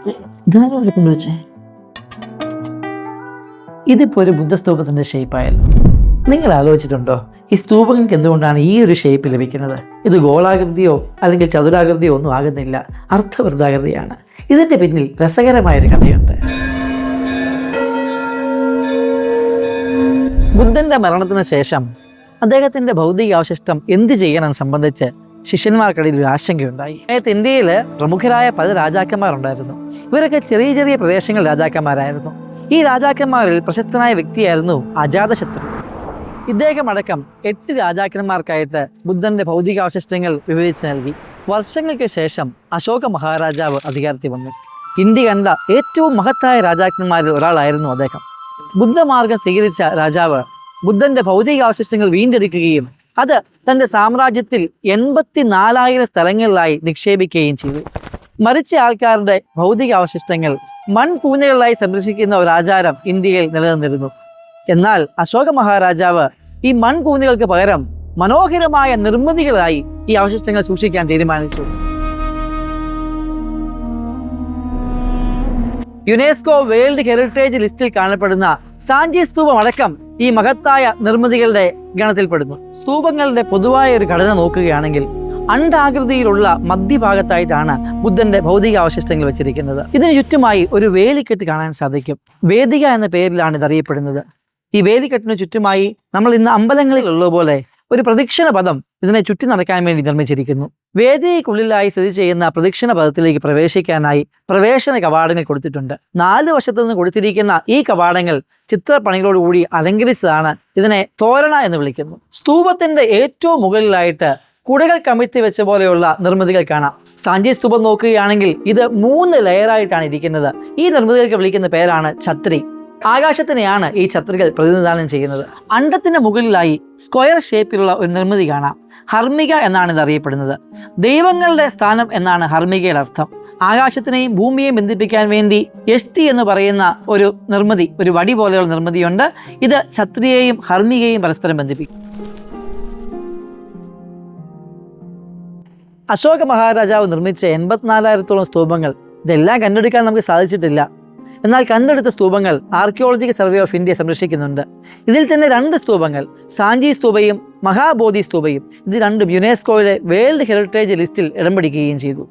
ഇതാരെ കൊണ്ടുവച്ചേ? ഇതിപ്പോ ഒരു ബുദ്ധസ്തൂപത്തിന്റെ ഷേപ്പായല്ലോ. നിങ്ങൾ ആലോചിച്ചിട്ടുണ്ടോ ഈ സ്തൂപങ്ങൾക്ക് എന്തുകൊണ്ടാണ് ഈ ഒരു ഷേപ്പ് ലഭിക്കുന്നത്? ഇത് ഗോളാകൃതിയോ അല്ലെങ്കിൽ ചതുരാകൃതിയോ ഒന്നും ആകുന്നില്ല, അർത്ഥവൃത്താകൃതിയാണ്. ഇതിന്റെ പിന്നിൽ രസകരമായൊരു കഥയുണ്ട്. ബുദ്ധന്റെ മരണത്തിന് ശേഷം അദ്ദേഹത്തിന്റെ ഭൗതികാവശിഷ്ടം എന്ത് ചെയ്യണം സംബന്ധിച്ച് ശിഷ്യന്മാർക്കിടയിൽ ഒരു ആശങ്കയുണ്ടായി. ഇന്ത്യയിൽ പ്രമുഖരായ പല രാജാക്കന്മാരുണ്ടായിരുന്നു. ഇവരൊക്കെ ചെറിയ ചെറിയ പ്രദേശങ്ങൾ രാജാക്കന്മാരായിരുന്നു. ഈ രാജാക്കന്മാരിൽ പ്രശസ്തനായ വ്യക്തിയായിരുന്നു അജാതശത്രു. ഇദ്ദേഹം അടക്കം 8 രാജാക്കന്മാർക്കായിട്ട് ബുദ്ധന്റെ ഭൗതികാവശിഷ്ടങ്ങൾ വിഭജിച്ച് നൽകി. വർഷങ്ങൾക്ക് ശേഷം അശോക മഹാരാജാവ് അധികാരത്തിൽ വന്നു. ഇന്ത്യ കണ്ട ഏറ്റവും മഹത്തായ രാജാക്കന്മാരിൽ ഒരാളായിരുന്നു അദ്ദേഹം. ബുദ്ധമാർഗം സ്വീകരിച്ച രാജാവ് ബുദ്ധന്റെ ഭൗതികാവശിഷ്ടങ്ങൾ വീണ്ടെടുക്കുകയും അത് തന്റെ സാമ്രാജ്യത്തിൽ 84,000 സ്ഥലങ്ങളിലായി നിക്ഷേപിക്കുകയും ചെയ്തു. മരിച്ച ആൾക്കാരുടെ ഭൗതികാവശിഷ്ടങ്ങൾ മൺകൂനകളായി സംരക്ഷിക്കുന്ന ഒരു ആചാരം ഇന്ത്യയിൽ നിലനിന്നിരുന്നു. എന്നാൽ അശോക മഹാരാജാവ് ഈ മൺകൂനുകൾക്ക് പകരം മനോഹരമായ നിർമ്മിതികളായി ഈ അവശിഷ്ടങ്ങൾ സൂക്ഷിക്കാൻ തീരുമാനിച്ചു. യുനെസ്കോ വേൾഡ് ഹെറിറ്റേജ് ലിസ്റ്റിൽ കാണപ്പെടുന്ന സാഞ്ചി സ്തൂപം അടക്കം ഈ മഹത്തായ നിർമ്മിതികളുടെ ഗണത്തിൽപ്പെടുന്നു. സ്തൂപങ്ങളുടെ പൊതുവായ ഒരു ഘടന നോക്കുകയാണെങ്കിൽ അണ്ഡാകൃതിയിലുള്ള മധ്യഭാഗത്തായിട്ടാണ് ബുദ്ധന്റെ ഭൗതികാവശിഷ്ടങ്ങൾ വെച്ചിരിക്കുന്നത്. ഇതിനു ചുറ്റുമായി ഒരു വേലിക്കെട്ട് കാണാൻ സാധിക്കും. വേദിക എന്ന പേരിലാണ് ഇത് അറിയപ്പെടുന്നത്. ഈ വേലിക്കെട്ടിന് ചുറ്റുമായി നമ്മൾ ഇന്ന് അമ്പലങ്ങളിലുള്ള പോലെ ഒരു പ്രദക്ഷിണ പദം ഇതിനെ ചുറ്റി നടക്കാൻ വേണ്ടി നിർമ്മിച്ചിരിക്കുന്നു. വേദിക്കുള്ളിലായി സ്ഥിതി ചെയ്യുന്ന പ്രദക്ഷിണ പദത്തിലേക്ക് പ്രവേശിക്കാനായി പ്രവേശന കവാടങ്ങൾ കൊടുത്തിട്ടുണ്ട്. 4 വശത്തു നിന്ന് കൊടുത്തിരിക്കുന്ന ഈ കവാടങ്ങൾ ചിത്രപ്പണികളോടുകൂടി അലങ്കരിച്ചതാണ്. ഇതിനെ തോരണ എന്ന് വിളിക്കുന്നു. സ്തൂപത്തിന്റെ ഏറ്റവും മുകളിലായിട്ട് കുടകൾ കമിഴ്ത്തി വെച്ച പോലെയുള്ള നിർമ്മിതികൾ കാണാം. സാഞ്ചി സ്തൂപം നോക്കുകയാണെങ്കിൽ ഇത് 3 ലെയറായിട്ടാണ് ഇരിക്കുന്നത്. ഈ നിർമ്മിതികൾക്ക് വിളിക്കുന്ന പേരാണ് ഛത്രി. ആകാശത്തിനെയാണ് ഈ ഛത്രികൾ പ്രതിനിധാനം ചെയ്യുന്നത്. അണ്ഡത്തിന് മുകളിലായി സ്ക്വയർ ഷേപ്പിലുള്ള ഒരു നിർമ്മിതി കാണാം. ഹർമിക എന്നാണ് ഇത് അറിയപ്പെടുന്നത്. ദൈവങ്ങളുടെ സ്ഥാനം എന്നാണ് ഹർമികയുടെ അർത്ഥം. ആകാശത്തിനെയും ഭൂമിയെയും ബന്ധിപ്പിക്കാൻ വേണ്ടി യഷ്ടി എന്ന് പറയുന്ന ഒരു നിർമ്മിതി, ഒരു വടി പോലെയുള്ള നിർമ്മിതിയുണ്ട്. ഇത് ഛത്രിയെയും ഹർമികയെയും പരസ്പരം ബന്ധിപ്പിക്കും. അശോക മഹാരാജാവ് നിർമ്മിച്ച 84,000-ഓളം സ്തൂപങ്ങൾ, ഇതെല്ലാം കണ്ടെടുക്കാൻ നമുക്ക് സാധിച്ചിട്ടില്ല. എന്നാൽ കണ്ടെടുത്ത സ്തൂപങ്ങൾ ആർക്കിയോളജിക്കൽ സർവേ ഓഫ് ഇന്ത്യ സംരക്ഷിക്കുന്നുണ്ട്. ഇതിൽ തന്നെ 2 സ്തൂപങ്ങൾ, സാഞ്ചി സ്തൂപയും മഹാബോധി സ്തൂപയും, ഇത് രണ്ടും യുനെസ്കോയുടെ വേൾഡ് ഹെറിറ്റേജ് ലിസ്റ്റിൽ ഇടം പിടിക്കുകയും ചെയ്തു.